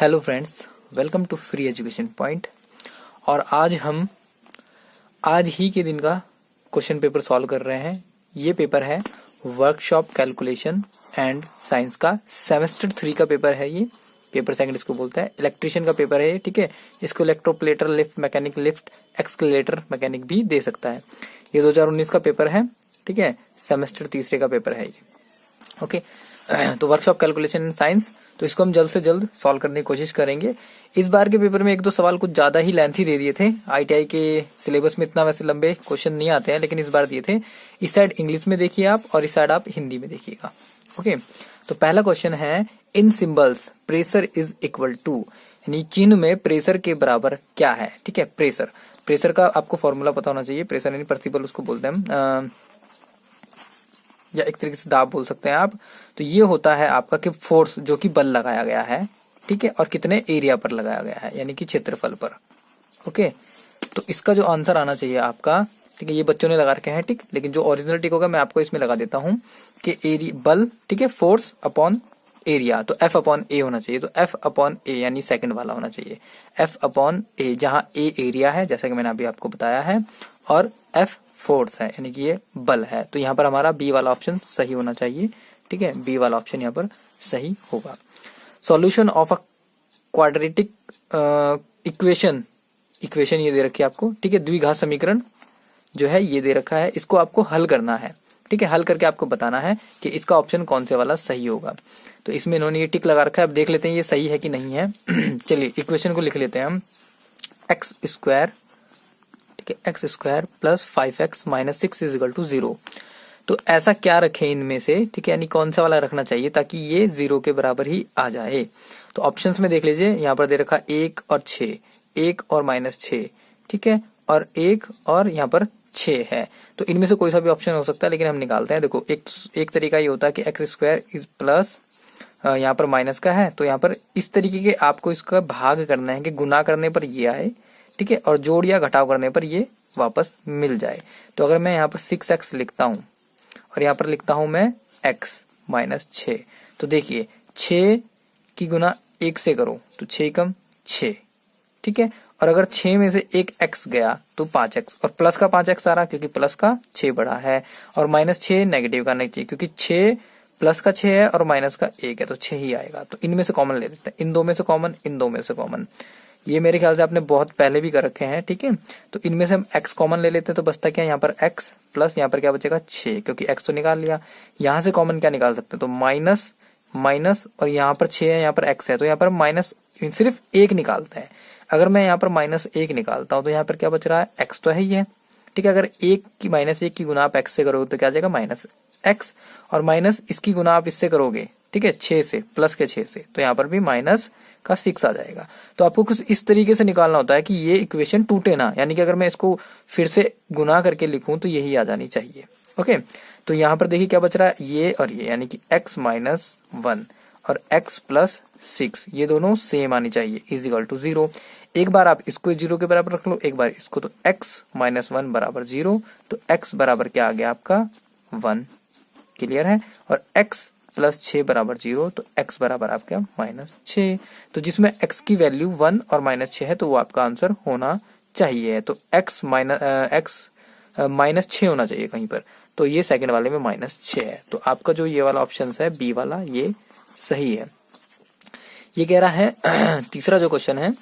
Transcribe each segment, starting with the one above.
Hello friends, welcome to free education point. और आज हम आज ही के दिन का क्वेश्चन पेपर सॉल्व कर रहे हैं। ये पेपर है वर्कशॉप कैलकुलेशन एंड साइंस का सेमेस्टर 3 का पेपर है। ये पेपर सेकंड इसको बोलते हैं। इलेक्ट्रिशियन का पेपर है ये, ठीक है। इसको electroplater, lift mechanic, lift escalator mechanic भी दे सकता है। ये 2019 का पेपर है, ठीक है। सेमेस्टर तीसरे का पेपर है ये, ओके। तो वर्कशॉप कैलकुलेशन एंड साइंस, तो इसको हम जल्द से जल्द सॉल्व करने की कोशिश करेंगे। इस बार के पेपर में एक दो सवाल कुछ ज्यादा ही लेंथी दे दिए थे। आईटीआई के सिलेबस में इतना वैसे लंबे क्वेश्चन नहीं आते हैं, लेकिन इस बार दिए थे। इस साइड इंग्लिश में देखिए आप, और इस साइड आप हिंदी में देखिएगा, ओके। तो पहला क्वेश्चन है, in symbols pressure is equal to, यानी चिन्ह में प्रेशर के बराबर क्या है, ठीक है। प्रेशर का आपको फॉर्मूला पता होना चाहिए। प्रेशर यानी प्रतिबल उसको बोलते हैं हम, या एक तरीके से दाब बोल सकते हैं आप। तो ये होता है आपका कि फोर्स, जो कि बल लगाया गया है, ठीक है, और कितने एरिया पर लगाया गया है, यानी कि क्षेत्रफल पर, ओके। तो इसका जो आंसर आना चाहिए आपका, ठीक है, ये बच्चों ने लगा रखे हैं टिक, लेकिन जो ओरिजिनल टिक होगा मैं आपको इसमें लगा देता हूं कि एरिया बल, ठीक है, फोर्स अपॉन एरिया, तो F अपॉन ए होना चाहिए। तो F अपॉन ए यानी सेकंड वाला होना चाहिए। F अपॉन ए, जहां ए एरिया है, जैसा कि मैंने अभी आपको बताया है, और F फोर्स है, यानी कि ये बल है। तो यहाँ पर हमारा बी वाला ऑप्शन सही होना चाहिए, ठीक है। बी वाला ऑप्शन यहाँ पर सही होगा। Solution of a quadratic equation ये दे रखी है आपको, ठीक है। द्विघात समीकरण जो है ये दे रखा है, इसको आपको हल करना है, ठीक है। हल करके आपको बताना है कि इसका ऑप्शन कौन से वाला सही होगा। तो इसमें इन्होंने ये टिक लगा रखा है। अब देख लेते हैं ये सही है कि नहीं है। चलिए इक्वेशन को लिख लेते हैं हम। एक्स स्क्वायर, ठीक है, x square plus 5x minus 6 is equal to 0। तो ऐसा क्या रखें इनमें से, ठीक है, यानी कौन सा वाला रखना चाहिए ताकि ये 0 के बराबर ही आ जाए। तो ऑप्शंस में देख लीजिए, यहाँ पर दे रखा 1 और 6, 1 और माइनस 6, ठीक है, और 1 और यहाँ पर 6 है। तो इनमें से कोई सा भी ऑप्शन हो सकता है, लेकिन हम निकालते हैं। देखो एक तरीका ये होता है कि एक्स स्क्वायर इज प्लस, यहाँ पर माइनस का है, तो यहाँ पर इस तरीके के आपको इसका भाग करना है कि गुना करने पर ये आए, ठीक है, और जोड़ या घटाव करने पर ये वापस मिल जाए। तो अगर मैं यहाँ पर 6x लिखता हूँ और यहाँ पर लिखता हूँ मैं x माइनस 6, तो देखिए 6 की गुना 1 से करो तो 6 कम 6, ठीक है। और अगर 6 में से एक x गया तो 5x, और प्लस का 5x आ रहा क्योंकि प्लस का 6 बड़ा है, और माइनस 6 नेगेटिव का नहीं चाहिए क्योंकि 6 प्लस का 6 है और माइनस का 1 है, तो 6 ही आएगा। तो इनमें से कॉमन ले लेते हैं, इन दो में से कॉमन, इन दो में से कॉमन। ये मेरे ख्याल से आपने बहुत पहले भी कर रखे हैं, ठीक है। तो इनमें से हम x कॉमन ले लेते हैं, तो बचता क्या, यहाँ पर x प्लस यहाँ पर क्या बचेगा 6, क्योंकि x तो निकाल लिया। यहाँ से कॉमन क्या निकाल सकते हैं, तो माइनस माइनस, और यहाँ पर 6 है, यहाँ पर x है, तो यहाँ पर माइनस सिर्फ 1 निकालते हैं। अगर मैं यहाँ पर माइनस 1 निकालता हूँ तो यहाँ पर क्या बच रहा है, x तो है ही है, ठीक है। अगर माइनस 1 की गुना आप x से करोगे तो क्या आ जाएगा माइनस x, और माइनस इसकी गुना आप इससे करोगे, ठीक है, 6 से, प्लस के 6 से, तो यहाँ पर भी माइनस का 6 आ जाएगा। तो आपको कुछ इस तरीके से निकालना होता है कि ये इक्वेशन टूटे ना, यानी कि अगर मैं इसको फिर से गुना करके लिखूं तो यही आ जानी चाहिए, ओके। तो यहाँ पर देखिए क्या बच रहा है, ये और ये, यानी कि x माइनस 1 और x प्लस 6, ये दोनों सेम आनी चाहिए, इज इक्वल टू 0। एक बार आप इसको 0 के बराबर रख लो, एक बार इसको, तो x माइनस 1 बराबर 0, तो x बराबर क्या आ गया आपका 1, क्लियर है। और x प्लस 6 बराबर 0, तो x बराबर आपका माइनस 6। तो जिसमें x की वैल्यू 1 और माइनस 6 है, तो वो आपका आंसर होना चाहिए। तो x माइनस 6 होना चाहिए कहीं पर, तो ये सेकंड वाले में माइनस 6 है। तो आपका जो ये वाला ऑप्शन है बी वाला, ये सही है। ये कह रहा है तीसरा जो क्वेश्चन है,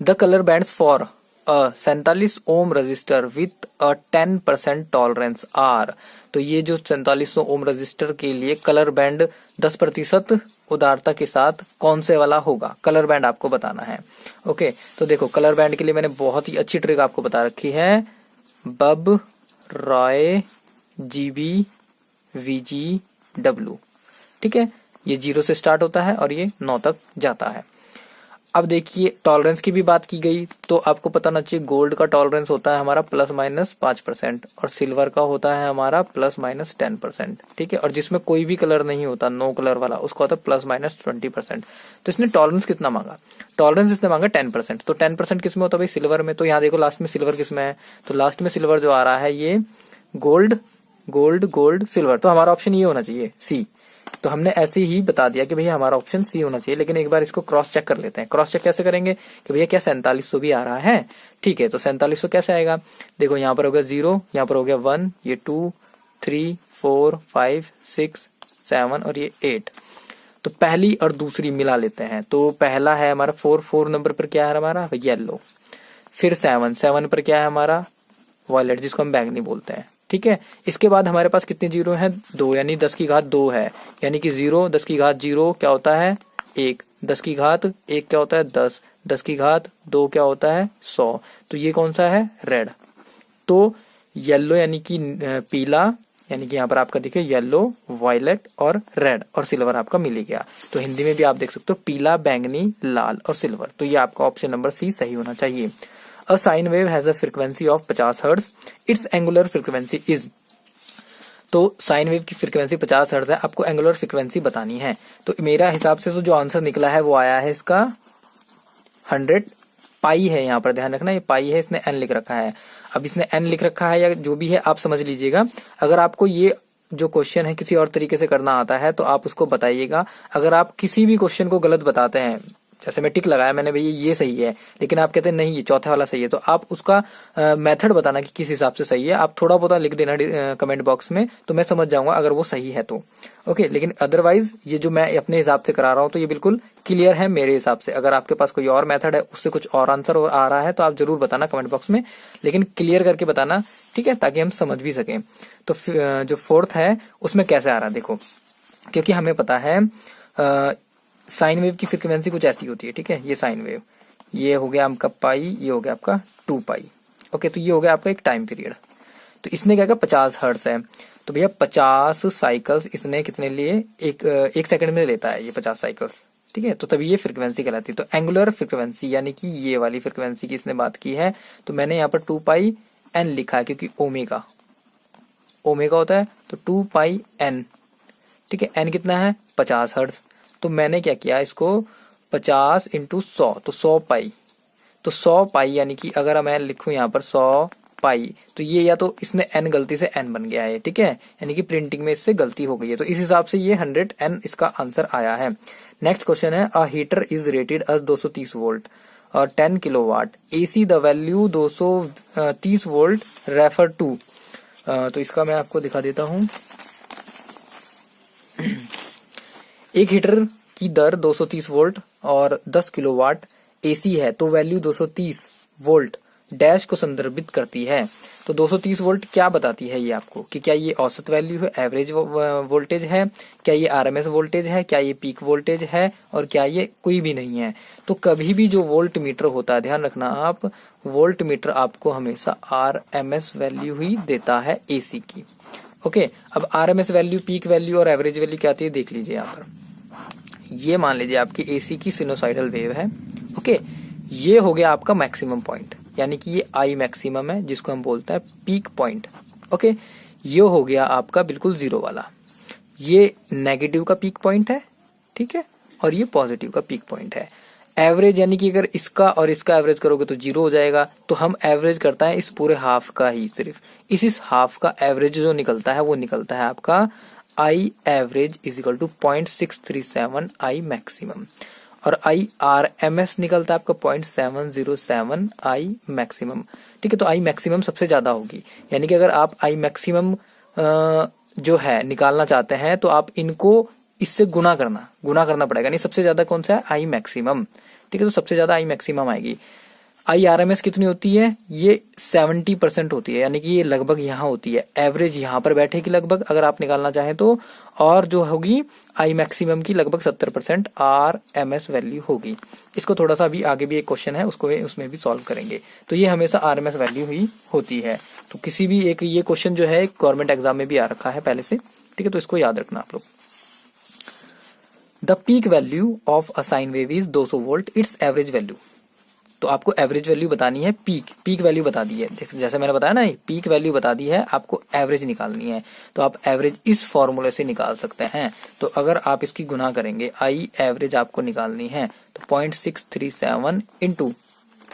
the colour bands for 47 ohm resistor with 10% tolerance are. तो ये जो 4700 ओम रजिस्टर के लिए कलर बैंड 10% उदारता के साथ कौन से वाला होगा, कलर बैंड आपको बताना है, ओके। तो देखो कलर बैंड के लिए मैंने बहुत ही अच्छी ट्रिक आपको बता रखी है, बब रॉय जीबी वीजी डब्ल्यू, ठीक है। ये 0 से स्टार्ट होता है और ये 9 तक जाता है। अब देखिए टॉलरेंस की भी बात की गई, तो आपको पता होना चाहिए गोल्ड का टॉलरेंस होता है हमारा प्लस माइनस 5%, और सिल्वर का होता है हमारा प्लस माइनस 10%, ठीक है। और जिसमें कोई भी कलर नहीं होता, नो कलर वाला, उसका होता है प्लस माइनस 20%। तो इसने टॉलरेंस कितना मांगा, टॉलरेंस इसने मांगा 10%। तो 10% किस में होता है भाई, सिल्वर में। तो यहाँ देखो लास्ट में सिल्वर किस में है, तो लास्ट में सिल्वर जो आ रहा है ये गोल्ड गोल्ड गोल्ड सिल्वर। तो हमारा ऑप्शन ये होना चाहिए सी, तो हमने ऐसे ही बता दिया कि भैया हमारा ऑप्शन सी होना चाहिए, लेकिन एक बार इसको क्रॉस चेक कर लेते हैं। क्रॉस चेक कैसे करेंगे कि भैया क्या 4700 भी आ रहा है? ठीक है, तो 4700 कैसे आएगा? देखो यहाँ पर हो गया 0, यहाँ पर हो गया 1, ये 2, 3, 4, 5, 6, 7 और ये 8। तो पहली और दूसरी मिला लेते हैं। तो पहला है हमारा 4 नंबर पर क्या है हमारा? येलो। फिर 7 पर क्या है हमारा? वॉयलेट, जिसको हम बैंगनी बोलते हैं। ठीक है, इसके बाद हमारे पास कितने जीरो हैं? 2, यानी 10 की घात 2 है, यानी कि 0, 10 की घात 0 क्या होता है? 1, 10 की घात 1 क्या होता है? 10, 10 की घात 2 क्या होता है? 100। तो ये कौन सा है? रेड। तो येलो यानी कि पीला, यानी कि यहाँ पर आपका देखिए येलो, वायलेट और रेड और सिल्वर आपका मिल गया। तो हिंदी में भी आप देख सकते हो पीला, बैंगनी, लाल और सिल्वर। तो ये आपका ऑप्शन नंबर सी सही होना चाहिए। A sine wave has a frequency of 50 hertz. Its angular frequency is. तो साइन वेव की फ्रीक्वेंसी 50 हर्ट्ज है, आपको एंगुलर फ्रीक्वेंसी बतानी है। तो मेरा हिसाब से तो जो आंसर निकला है वो आया है इसका 100 पाई है। यहाँ पर ध्यान रखना, ये पाई है, इसने एन लिख रखा है। अब इसने एन लिख रखा है या जो भी है आप समझ लीजिएगा। अगर आपको ये जो क्वेश्चन है किसी और तरीके से करना आता है तो आप उसको बताइएगा। अगर आप किसी भी क्वेश्चन को गलत बताते हैं, जैसे मैं टिक लगाया मैंने भैया ये सही है, लेकिन आप कहते हैं नहीं ये चौथा वाला सही है, तो आप उसका मेथड बताना कि किस हिसाब से सही है। आप थोड़ा बहुत लिख देना कमेंट बॉक्स में, तो मैं समझ जाऊंगा अगर वो सही है तो। ओके, लेकिन अदरवाइज ये जो मैं अपने हिसाब से करा रहा हूँ तो ये बिल्कुल क्लियर है मेरे हिसाब से। अगर आपके पास कोई और मेथड है, उससे कुछ और आंसर आ रहा है, तो आप जरूर बताना कमेंट बॉक्स में, लेकिन क्लियर करके बताना, ठीक है, ताकि हम समझ भी सकें। तो जो फोर्थ है उसमें कैसे आ रहा है देखो, क्योंकि हमें पता है साइन वेव की फ्रीक्वेंसी कुछ ऐसी होती है। ठीक है, ये साइन वेव, ये हो गया आपका पाई, ये हो गया आपका 2 पाई। ओके, तो ये हो गया आपका एक टाइम पीरियड। तो इसने क्या कहा 50 हर्ट्ज है, तो भैया 50 साइकिल्स इसने कितने लिए? एक सेकंड में लेता है ये 50 साइकिल्स। ठीक है, तो तभी ये फ्रीक्वेंसी कहलाती है। तो एंगुलर फ्रीक्वेंसी यानी कि ये वाली फ्रीक्वेंसी की इसने बात की है। तो मैंने यहाँ पर 2 पाई एन लिखा है, क्योंकि ओमेगा होता है, तो 2 पाई एन। ठीक है, एन कितना है? 50 हर्ट्ज। तो मैंने क्या किया, इसको 50 इंटू 100, तो 100 पाई। तो 100 पाई यानी कि अगर मैं लिखूं यहाँ पर 100 पाई, तो ये या तो इसने एन गलती से एन बन गया है। ठीक है, यानी कि प्रिंटिंग में इससे गलती हो गई है, तो इस हिसाब से ये 100 एन इसका आंसर आया है। नेक्स्ट क्वेश्चन है, a heater is rated as 230 volt और 10 kilowatt AC, the value 230 volt refer to. तो इसका मैं आपको दिखा देता हूं। एक हीटर की दर 230 वोल्ट और 10 किलोवाट एसी है, तो वैल्यू 230 वोल्ट डैश को संदर्भित करती है। तो 230 वोल्ट क्या बताती है ये आपको, कि क्या ये औसत वैल्यू है, एवरेज वोल्टेज है, क्या ये आरएमएस वोल्टेज है, क्या ये पीक वोल्टेज है, और क्या ये कोई भी नहीं है। तो कभी भी जो वोल्ट मीटर होता है, ध्यान रखना आप, वोल्ट मीटर आपको हमेशा आरएमएस वैल्यू ही देता है एसी की। ओके, अब आरएमएस वैल्यू, पीक वैल्यू और एवरेज वैल्यू क्या आती है देख लीजिए यहाँ पर। ये मान लीजिए आपकी एसी की सिनोसाइडल वेव है। ओके, ये हो गया आपका मैक्सिमम पॉइंट, यानी कि ये आई मैक्सिमम है, जिसको हम बोलते हैं पीक पॉइंट। ओके, ये हो गया आपका बिल्कुल जीरो वाला, ये नेगेटिव का पीक पॉइंट है। ठीक है, और ये पॉजिटिव का पीक पॉइंट है। एवरेज यानी कि अगर इसका और इसका एवरेज करोगे तो जीरो हो जाएगा, तो हम एवरेज करता है इस पूरे हाफ का ही, सिर्फ इस हाफ का एवरेज जो निकलता है वो निकलता है आपका I average is equal to 0.637 I maximum, और आई आर एम एस निकलता है आपका 0.707 आई मैक्सिमम। ठीक है, तो आई मैक्सिमम सबसे ज्यादा होगी, यानी कि अगर आप आई मैक्सिमम जो है निकालना चाहते हैं तो आप इनको इससे गुना करना पड़ेगा। नहीं, सबसे ज्यादा कौन सा है? I maximum. ठीक है, तो सबसे ज्यादा आई मैक्सिमम आएगी। आई आर एम एस कितनी होती है? ये 70% होती है, यानी कि ये लगभग यहाँ होती है। एवरेज यहाँ पर बैठेगी लगभग, अगर आप निकालना चाहें तो, और जो होगी आई मैक्सिमम की लगभग 70% आर एम एस वैल्यू होगी। इसको थोड़ा सा अभी आगे भी एक क्वेश्चन है, उसको उसमें भी सॉल्व करेंगे। तो ये हमेशा आर एम एस वैल्यू ही होती है। तो किसी भी एक ये क्वेश्चन जो है गवर्नमेंट एग्जाम में भी आ रखा है पहले से। ठीक है, तो इसको याद रखना आप लोग। The peak value of a sine wave is 200 volt, it's average value. तो आपको एवरेज वैल्यू बतानी है, पीक वैल्यू बता दी है, जैसे मैंने बताया ना, पीक वैल्यू बता दी है, आपको एवरेज निकालनी है। तो आप एवरेज इस फॉर्मूले से निकाल सकते हैं। तो अगर आप इसकी गुना करेंगे, आई एवरेज आपको निकालनी है, तो 0.637 इंटू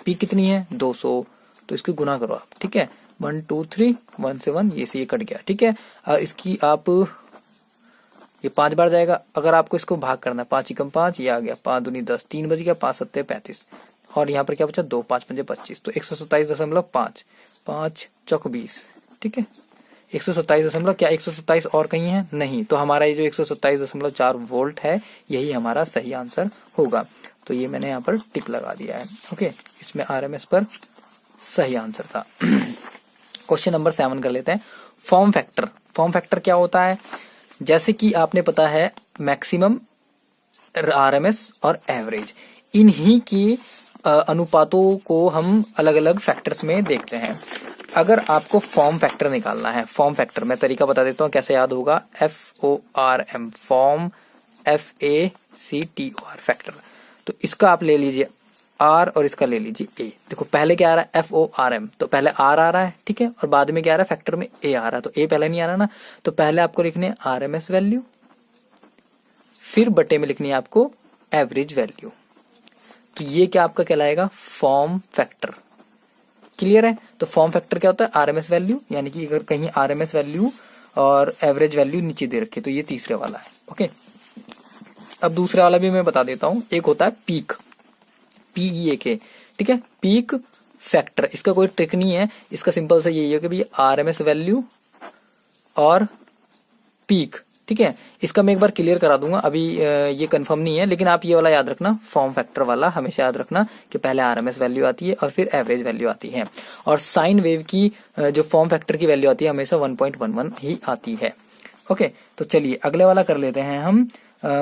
पीक कितनी है? 200, तो इसकी गुना करो आप। ठीक है, 1 2 3 1 से 1 ये से ये कट गया। ठीक है, इसकी आप ये 5 बार जाएगा। अगर आपको इसको भाग करना है, 5 एकम 5, ये आ गया 5 दूनी 10, 3 बज गया, 5 सत्ते 35 और यहाँ पर क्या बचा 2, 5 पंजे 25, तो 127.5, 5 चौक 20। ठीक है, 127 दशमलव, क्या 127 और कहीं है? नहीं, तो हमारा ये जो 127.4 वोल्ट है यही हमारा सही आंसर होगा। तो ये मैंने यहाँ पर टिक लगा दिया है। ओके, इसमें आरएमएस पर सही आंसर था। क्वेश्चन नंबर 7 कर लेते हैं। Form factor. फॉर्म फैक्टर क्या होता है? जैसे कि आपने पता है मैक्सिमम, आरएमएस और एवरेज, इन्हीं की अनुपातों को हम अलग अलग फैक्टर्स में देखते हैं। अगर आपको फॉर्म फैक्टर निकालना है, फॉर्म फैक्टर मैं तरीका बता देता हूँ कैसे याद होगा। FORM, form, FACTOR, factor. तो इसका आप ले लीजिए R और इसका ले लीजिए A। देखो पहले क्या आ रहा है FORM, तो पहले R आ रहा है, ठीक है, और बाद में क्या आ रहा है फैक्टर में A आ रहा है, तो A पहले नहीं आ रहा ना, तो पहले आपको लिखनी है RMS वैल्यू, फिर बटे में लिखनी है आपको एवरेज वैल्यू। तो ये क्या आपका कहलाएगा? Form factor. क्लियर है? तो फॉर्म फैक्टर क्या होता है? आरएमएस वैल्यू, यानी कि अगर कहीं आरएमएस वैल्यू और एवरेज वैल्यू नीचे दे रखे तो ये तीसरे वाला है। ओके, अब दूसरे वाला भी मैं बता देता हूं। एक होता है पीक, PEAK, ठीक है, पीक फैक्टर। इसका कोई ट्रिक नहीं है, इसका सिंपल से यही है कि भाई आरएमएस वैल्यू और पीक, ठीक है। इसका मैं एक बार क्लियर करा दूंगा, अभी ये कंफर्म नहीं है, लेकिन आप ये वाला याद रखना, फॉर्म फैक्टर वाला हमेशा याद रखना कि पहले आरएमएस वैल्यू आती है और फिर एवरेज वैल्यू आती है। और साइन वेव की जो फॉर्म फैक्टर की वैल्यू आती है हमेशा 1.11 ही आती है। ओके, तो चलिए अगले वाला कर लेते हैं हम।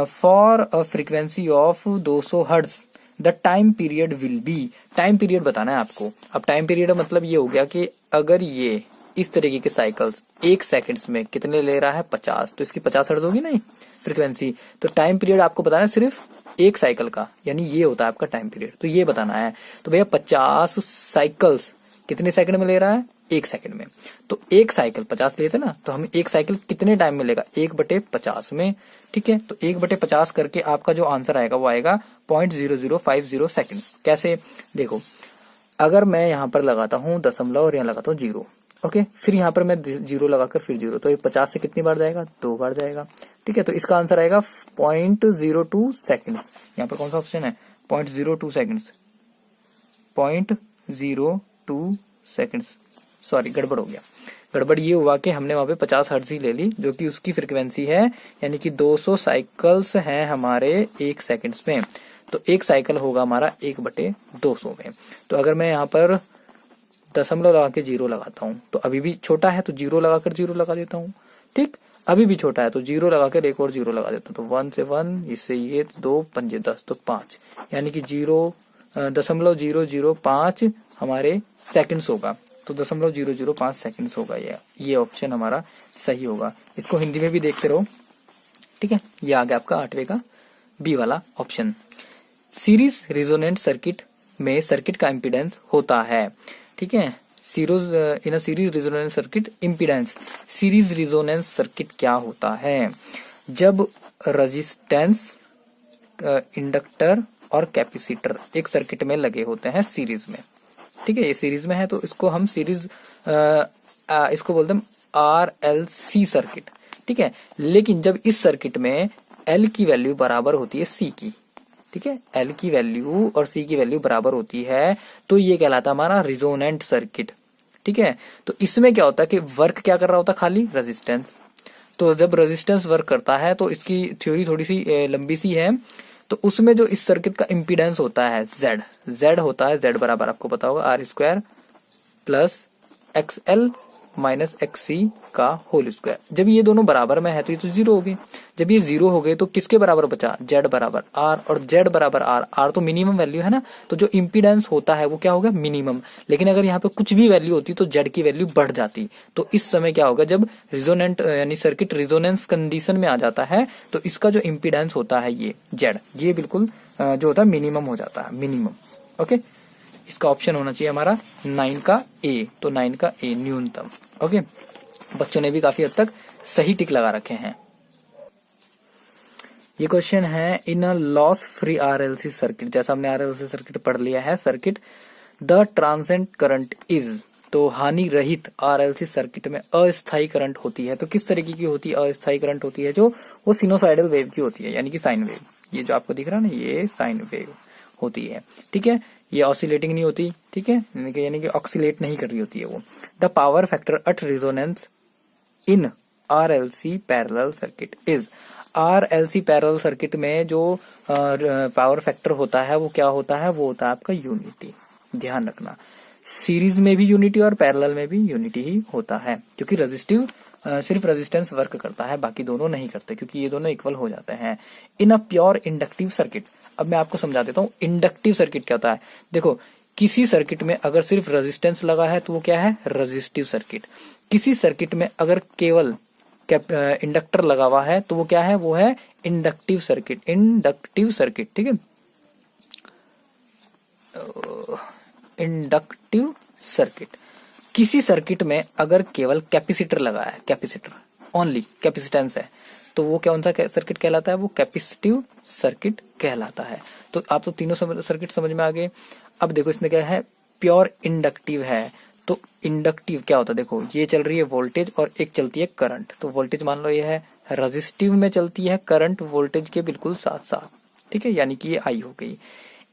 For a frequency of 200 hertz the time period will be. Time period बताना है आपको। अब टाइम पीरियड मतलब ये हो गया कि अगर ये इस तरीके के साइकिल्स 1 सेकंड्स में कितने ले रहा है 50, तो इसकी 50 हर्ट्ज होगी नहीं फ्रीक्वेंसी। तो टाइम पीरियड आपको बताना है सिर्फ एक साइकिल का, यानी ये होता है आपका टाइम पीरियड, तो ये बताना है। तो भैया 50 साइकिल्स कितने सेकंड में ले रहा है? 1 सेकंड में। तो एक साइकिल 50 लेते ना, तो हमें एक साइकिल कितने टाइम में लेगा? 1/50 में। ठीक है, तो 1/50 करके आपका जो आंसर आएगा वो आएगा 0.0050 सेकंड। कैसे? देखो, अगर मैं यहाँ पर लगाता हूँ दशमलव और यहाँ लगाता हूँ 0, ओके, फिर यहाँ पर मैं 0 लगाकर फिर 0, तो ये 50 से कितनी बार जाएगा? 2 बार जाएगा। ठीक है, तो इसका आंसर आएगा 0.02 सेकंड्स। यहाँ पर कौन सा ऑप्शन है? 0.02 सेकंड्स, 0.02 सेकंड्स। सॉरी, गड़बड़ हो गया। गड़बड़ ये हुआ कि हमने वहां पे 50 हर्ट्ज ही ले ली, जो कि उसकी फ्रीक्वेंसी है, यानी कि 200 साइकिल्स हैं हमारे 1 सेकंड्स में। तो एक साइकिल होगा हमारा 1/200 में। तो अगर मैं यहाँ पर दशमलव लगा के 0 लगाता हूँ तो अभी भी छोटा है, तो 0 लगाकर 0 लगा देता हूँ। ठीक, अभी भी छोटा है तो 0 लगाकर एक और 0 लगा देता हूँ। तो 1 से 1, इससे ये 2 पंजे 10, तो 5, यानी कि 0.005 हमारे सेकंड्स होगा। तो 0.005 सेकंड्स होगा। ये ऑप्शन हमारा सही होगा। इसको हिंदी में भी देखते रहो। ठीक है, ये आ गया आपका 8वें का बी वाला ऑप्शन। सीरीज रिजोनेंट सर्किट में सर्किट का इम्पीडेंस होता है, ठीक है, in series resonance circuit impedance. Series resonance circuit क्या होता है? जब रेजिस्टेंस, इंडक्टर और कैपेसिटर एक सर्किट में लगे होते हैं सीरीज में। ठीक है, ये सीरीज में है तो इसको हम सीरीज इसको बोलते हैं RLC सर्किट। ठीक है, लेकिन जब इस सर्किट में L की वैल्यू बराबर होती है C की, ठीक है, L की वैल्यू और C की वैल्यू बराबर होती है, तो ये कहलाता है हमारा रिजोनेंट सर्किट। ठीक है, तो इसमें क्या होता है कि वर्क क्या कर रहा होता है? खाली रेजिस्टेंस। तो जब रेजिस्टेंस वर्क करता है तो इसकी थ्योरी थोड़ी सी लंबी सी है। तो उसमें जो इस सर्किट का इम्पीडेंस होता है Z होता है, Z बराबर आपको पता होगा R² plus XL minus XC का होल स्क्वायर। जब ये दोनों बराबर में है तो ये तो 0 हो गए। जब ये 0 हो गए तो किसके बराबर बचा? Z बराबर R, और Z बराबर R तो मिनिमम वैल्यू है ना, तो जो इम्पीडेंस होता है वो क्या होगा? मिनिमम। लेकिन अगर यहाँ पे कुछ भी वैल्यू होती तो Z की वैल्यू बढ़ जाती। तो इस समय क्या होगा? जब रिजोनेंट यानी सर्किट रिजोनेंस कंडीशन में आ जाता है तो इसका जो इम्पीडेंस होता है ये Z, ये बिल्कुल जो होता है मिनिमम हो जाता है, मिनिमम। ओके, इसका ऑप्शन होना चाहिए हमारा 9 का A, तो 9 का A न्यूनतम। ओके, बच्चों ने भी काफी हद तक सही टिक लगा रखे हैं। ये क्वेश्चन है, in a loss free RLC circuit, जैसा हमने RLC सर्किट पढ़ लिया है, circuit the transient current is, तो हानि रहित आरएलसी सर्किट में अस्थायी करंट होती है। तो किस तरीके की होती है अस्थायी करंट होती है? जो वो सिनोसाइडल वेव की होती है, यानी कि साइन वेव। ये जो आपको दिख रहा है ना, ये साइन वेव होती है, ठीक है। ये ऑसिलेटिंग नहीं होती, ठीक है, यानी कि ऑक्सीलेट नहीं कर रही होती है वो। The power factor at resonance in RLC parallel circuit is, RLC parallel circuit में जो पावर फैक्टर होता है वो क्या होता है? वो होता है आपका यूनिटी। ध्यान रखना, सीरीज में भी यूनिटी और पैरेलल में भी यूनिटी ही होता है, क्योंकि रेजिस्टिव सिर्फ रेजिस्टेंस वर्क करता है, बाकी दोनों नहीं करते, क्योंकि ये दोनों इक्वल हो जाते हैं इन अ प्योर इंडक्टिव सर्किट। अब मैं आपको समझा देता हूँ इंडक्टिव सर्किट क्या होता है। देखो, किसी सर्किट में अगर सिर्फ रेजिस्टेंस लगा है तो वो क्या है? Resistive circuit. किसी सर्किट में अगर केवल इंडक्टर लगा हुआ है तो वो क्या है? वो है इंडक्टिव सर्किट। इंडक्टिव सर्किट, ठीक है, इंडक्टिव सर्किट। किसी सर्किट में अगर केवल कैपेसिटर लगा है, कैपेसिटर ओनली, कैपेसिटेंस है, तो वो कौन सा सर्किट कहलाता है? वो कैपेसिटिव सर्किट कहलाता है। तो आप तो तीनों सर्किट समझ में आ गए। अब देखो इसमें क्या है? प्योर इंडक्टिव है। तो इंडक्टिव क्या होता है? देखो, ये चल रही है वोल्टेज और एक चलती है करंट। तो वोल्टेज मान लो ये है, रेजिस्टिव में चलती है करंट वोल्टेज के बिल्कुल साथ साथ, ठीक है, यानी कि ये आई हो गई।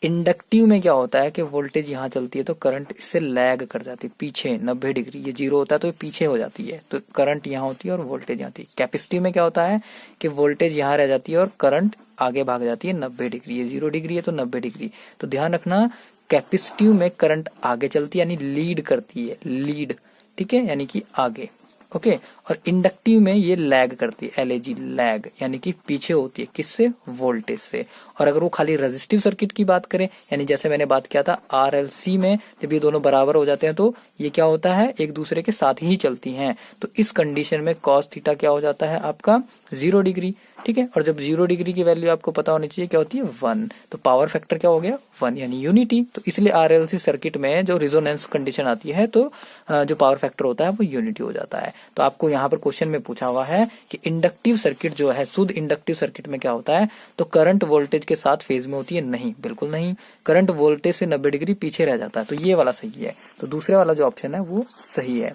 इंडक्टिव में क्या होता है कि वोल्टेज यहाँ चलती है तो करंट इससे लैग कर जाती है पीछे 90 डिग्री। ये 0 होता है तो ये पीछे हो जाती है, तो करंट यहाँ होती है और वोल्टेज यहाँ होती है। कैपेसिटिव में क्या होता है कि वोल्टेज यहाँ रह जाती है और करंट आगे भाग जाती है 90 डिग्री। ये 0 डिग्री है तो 90 डिग्री। तो ध्यान रखना, कैपेसिटिव में करंट आगे चलती है, यानी लीड करती है, लीड, ठीक है, यानी कि आगे, ओके। और इंडक्टिव में ये लैग करती है, एलएजी, लैग, यानी कि पीछे होती है, किससे? वोल्टेज से। और अगर वो खाली रेजिस्टिव सर्किट की बात करें, यानी जैसे मैंने बात किया था आरएलसी में, जब ये दोनों बराबर हो जाते हैं तो ये क्या होता है? एक दूसरे के साथ ही चलती हैं। तो इस कंडीशन में कॉस थीटा क्या हो जाता है? आपका 0 डिग्री, ठीक है। और जब 0 डिग्री की वैल्यू आपको पता होनी चाहिए क्या होती है? 1। तो पावर फैक्टर क्या हो गया? 1, यानी यूनिटी। तो इसलिए आरएलसी सर्किट में जो रिजोनेंस कंडीशन आती है तो जो पावर फैक्टर होता है वो यूनिटी हो जाता है। तो आपको यहाँ पर क्वेश्चन में पूछा हुआ है कि इंडक्टिव सर्किट जो है, शुद्ध इंडक्टिव सर्किट में क्या होता है? तो करंट वोल्टेज के साथ फेज में होती है? नहीं, बिल्कुल नहीं। करंट वोल्टेज से 90 डिग्री पीछे रह जाता है। तो ये वाला सही है। तो दूसरे वाला जो ऑप्शन है वो सही है।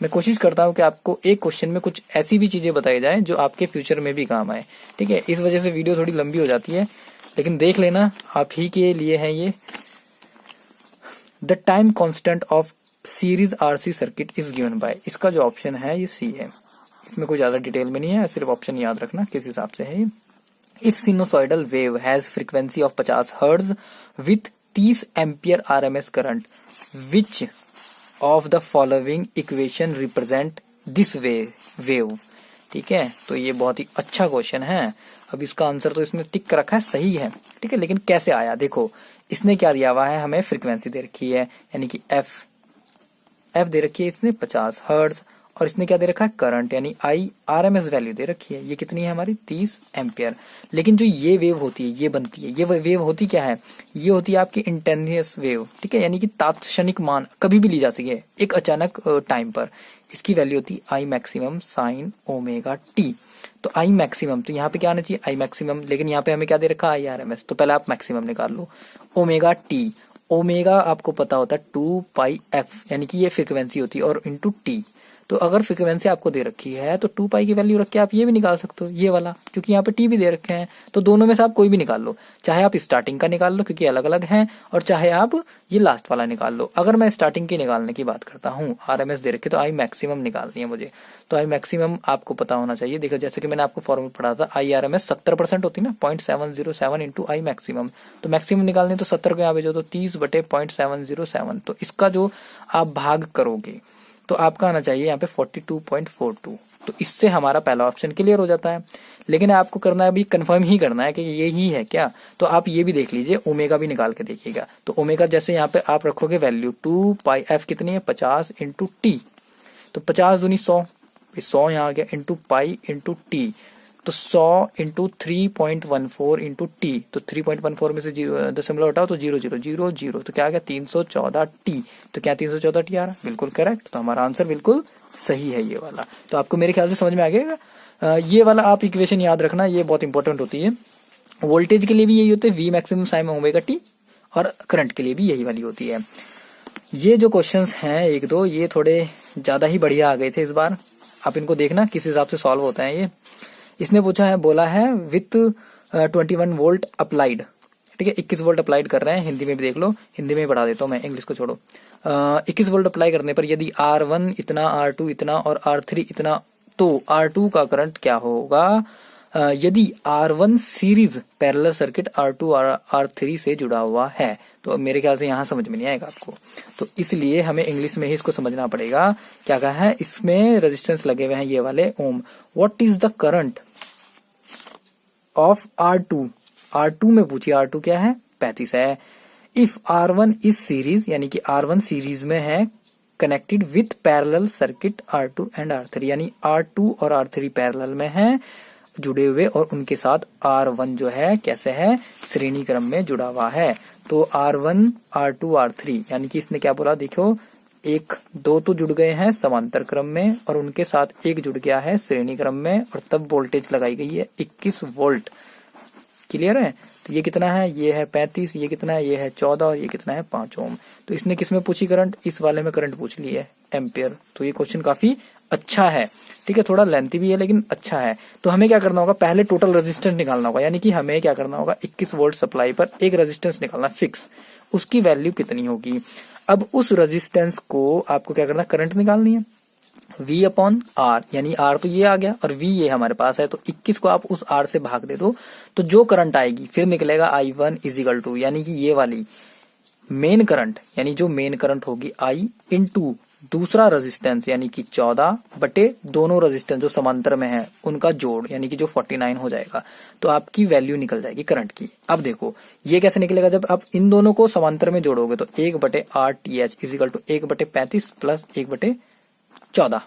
मैं कोशिश करता हूँ कि आपको एक क्वेश्चन में कुछ ऐसी भी चीजें बताई जाए जो आपके फ्यूचर में भी काम आए, ठीक है। इस वजह से वीडियो थोड़ी लंबी हो जाती है, लेकिन देख लेना, आप ही के लिए है ये। The time constant of series RC circuit is given bye, इसका जो ऑप्शन है ये सी है। इसमें कोई ज्यादा डिटेल में नहीं है, सिर्फ ऑप्शन याद रखना किस हिसाब से है ये। If sinusoidal wave has frequency of 50 hertz with 30 ampere RMS current, which of the following equation represent this wave, ठीक है। तो ये बहुत ही अच्छा क्वेश्चन है। अब इसका आंसर तो इसमें टिक कर रखा है, सही है, ठीक है, लेकिन कैसे आया? देखो, इसने क्या दिया हुआ है? हमें फ्रीक्वेंसी दे रखी है, यानी कि एफ दे रखी है इसने 50 हर्ट्ज, और इसने क्या दे रखा है? करंट, यानी आई आरएमएस वैल्यू दे रखी है। ये कितनी है हमारी? 30 एम्पियर। लेकिन जो ये वेव होती है, ये बनती है, ये वेव होती क्या है? ये होती है आपकी इंटेंसियस वेव, ठीक है, यानी कि तात्क्षणिक मान कभी भी ली जाती है, एक अचानक टाइम पर। इसकी वैल्यू होती है I maximum sine omega T. तो आई मैक्सिमम, तो यहाँ पे क्या आना चाहिए? आई मैक्सिमम, लेकिन यहाँ पे हमें क्या दे रखा है? आई आरएमएस। तो पहले आप मैक्सिमम निकाल लो। ओमेगा टी, ओमेगा आपको पता होता है 2 पाई एफ, यानी कि ये फ्रीक्वेंसी होती है, और इंटू टी। तो अगर फ्रीक्वेंसी आपको दे रखी है तो 2 पाई की वैल्यू रख के आप ये भी निकाल सकते हो, ये वाला, क्योंकि यहाँ पे टी भी दे रखे हैं। तो दोनों में से आप कोई भी निकाल लो, चाहे आप स्टार्टिंग का निकाल लो क्योंकि अलग अलग हैं, और चाहे आप ये लास्ट वाला निकाल लो। अगर मैं स्टार्टिंग की निकालने की बात करता हूँ, आरएमएस दे रखे, तो आई मैक्सिमम निकालनी है मुझे। तो आई मैक्सिमम आपको पता होना चाहिए। देखो, जैसे कि मैंने आपको फॉर्मूला पढ़ा था, आई आरएमएस 70% होती है ना, 0.707 इंटू आई मैक्सिमम। तो मैक्सिमम निकालने तो 70 को यहाँ भेजो, तो 30/0.707। तो इसका जो आप भाग करोगे तो आपका आना चाहिए यहाँ पे 42.42। तो इससे हमारा पहला ऑप्शन क्लियर हो जाता है। लेकिन आपको करना है, अभी कंफर्म ही करना है कि ये ही है क्या। तो आप ये भी देख लीजिए, ओमेगा भी निकाल के देखिएगा। तो ओमेगा जैसे यहाँ पे आप रखोगे वैल्यू 2 पाई एफ कितनी है? 50 इंटू टी। तो 50 दूनी 100, 100 यहाँ आ गया, इंटू पाई इंटू टी। तो 100 इंटू 3.14 इंटू टी। तो 3.14 में से दशमलव हटाओ तो 0.000, तो क्या आ गया? 314 टी। तो क्या 314 टी आ रहा? बिल्कुल करेक्ट। तो हमारा आंसर बिल्कुल सही है ये वाला। तो आपको मेरे ख्याल से समझ में आ गया। ये वाला आप इक्वेशन याद रखना, ये बहुत इंपॉर्टेंट होती है। वोल्टेज के लिए भी यही होता है, we maximum sine omega T, और करंट के लिए भी यही वाली होती है। ये जो क्वेश्चंस हैं एक दो, ये थोड़े ज्यादा ही बढ़िया आ गए थे इस बार। आप इनको देखना किस हिसाब से सॉल्व होता है ये। इसने पूछा है, बोला है विथ 21 वोल्ट अप्लाइड, ठीक है, 21 वोल्ट अप्लाइड कर रहे हैं। हिंदी में भी देख लो, हिंदी में ही पढ़ा देता हूँ मैं, इंग्लिश को छोड़ो। 21 वोल्ट अप्लाई करने पर यदि R1 इतना, R2 इतना और R3 इतना, तो R2 का करंट क्या होगा यदि R1 series parallel circuit R2 और R3 से जुड़ा हुआ है। तो मेरे ख्याल से यहाँ समझ में नहीं आएगा आपको, तो इसलिए हमें इंग्लिश में ही इसको समझना पड़ेगा। क्या कहा है, इसमें रेजिस्टेंस लगे हुए हैं ये वाले ohm. What is the current of R2, R2 में पूछिए, R2 क्या है, 35 है। इफ R1 इज सीरीज, यानी कि R1 सीरीज में है connected with parallel circuit R2 and R3, यानी R2 और R3 पैरेलल में है जुड़े हुए, और उनके साथ R1 जो है कैसे है, श्रेणी क्रम में जुड़ा हुआ है। तो R1, R2, R3, यानी कि इसने क्या बोला, देखो एक दो तो जुड़ गए हैं समांतर क्रम में, और उनके साथ एक जुड़ गया है श्रेणी क्रम में, और तब वोल्टेज लगाई गई है 21 वोल्ट। क्लियर है। तो ये कितना है, ये है 35, ये कितना है, ये है 14, और ये कितना है 5 ओम। तो इसने किस में पूछी करंट, इस वाले में करंट पूछ ली है, एम्पियर। तो ये क्वेश्चन काफी अच्छा है, ठीक है, थोड़ा लेंथी भी है लेकिन अच्छा है। तो हमें क्या करना होगा, पहले टोटल रेजिस्टेंस निकालना होगा, यानी कि हमें क्या करना होगा, 21 वोल्ट सप्लाई पर एक रेजिस्टेंस निकालना फिक्स, उसकी वैल्यू कितनी होगी। अब उस रेजिस्टेंस को आपको क्या करना, करंट निकालनी है, V अपॉन R, यानी R तो ये आ गया और V ये हमारे पास है, तो 21 को आप उस R से भाग दे दो, तो जो करंट आएगी फिर निकलेगा I1 इज इक्वल टू, यानी कि ये वाली मेन करंट, यानी जो मेन करंट होगी I इंटू दूसरा रेजिस्टेंस, यानी कि 14 बटे दोनों रेजिस्टेंस जो समांतर में है उनका जोड़, यानी कि जो 49 हो जाएगा। तो आपकी वैल्यू निकल जाएगी करंट की। अब देखो ये कैसे निकलेगा, जब आप इन दोनों को समांतर में जोड़ोगे तो 1 बटे RTH इज इक्वल टू 1 बटे 35 प्लस 1 बटे 14।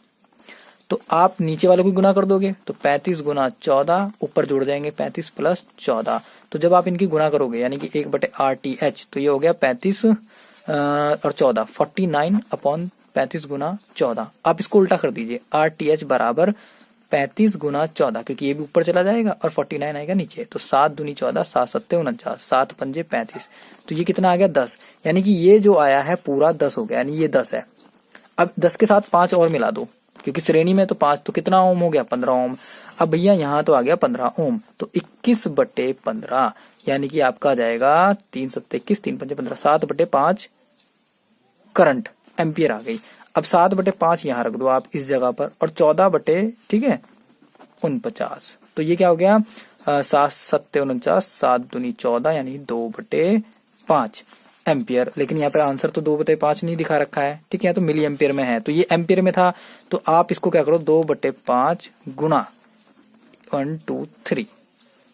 तो आप नीचे वालों को गुना कर दोगे, तो 35 गुना 14, ऊपर जोड़ जाएंगे 35 प्लस 14। तो जब आप इनकी गुना करोगे, यानी कि 1 बटे RTH, तो ये हो गया 35 और 14, 49 अपॉन 35 गुना 14। आप इसको उल्टा कर दीजिए, RTH बराबर 35 गुना 14, क्योंकि ये भी ऊपर चला जाएगा और 49 आएगा नीचे। तो 7 दूनी 14, 7 सत्ते 49, 7 पंजे 35। तो ये कितना आ गया 10, यानी कि ये जो आया है पूरा 10 हो गया, यानी ये 10 है। अब 10 के साथ 5 और मिला दो, क्योंकि श्रेणी में तो 5, तो कितना ओम हो गया, 15 ओम। अब भैया यहाँ तो आ गया 15 ओम, तो 21 बटे 15, यानी कि आपका आ जाएगा 3 सत्ते 21, 3 पंजे 15, 7 बटे 5 करंट एम्पियर आ गई। अब 7 बटे 5 यहाँ रख दो आप इस जगह पर, और 14 बटे, ठीक है, 49। तो ये क्या हो गया, 7 सत्ते 49, 7 दूनी 14, यानी 2 बटे 5 एम्पियर। लेकिन यहाँ पे आंसर तो 2 बटे 5 नहीं दिखा रखा है, ठीक है, तो मिली एम्पियर में है, तो ये एम्पियर में था। तो आप इसको क्या करो, 2 बटे 5 गुना 1 2 3,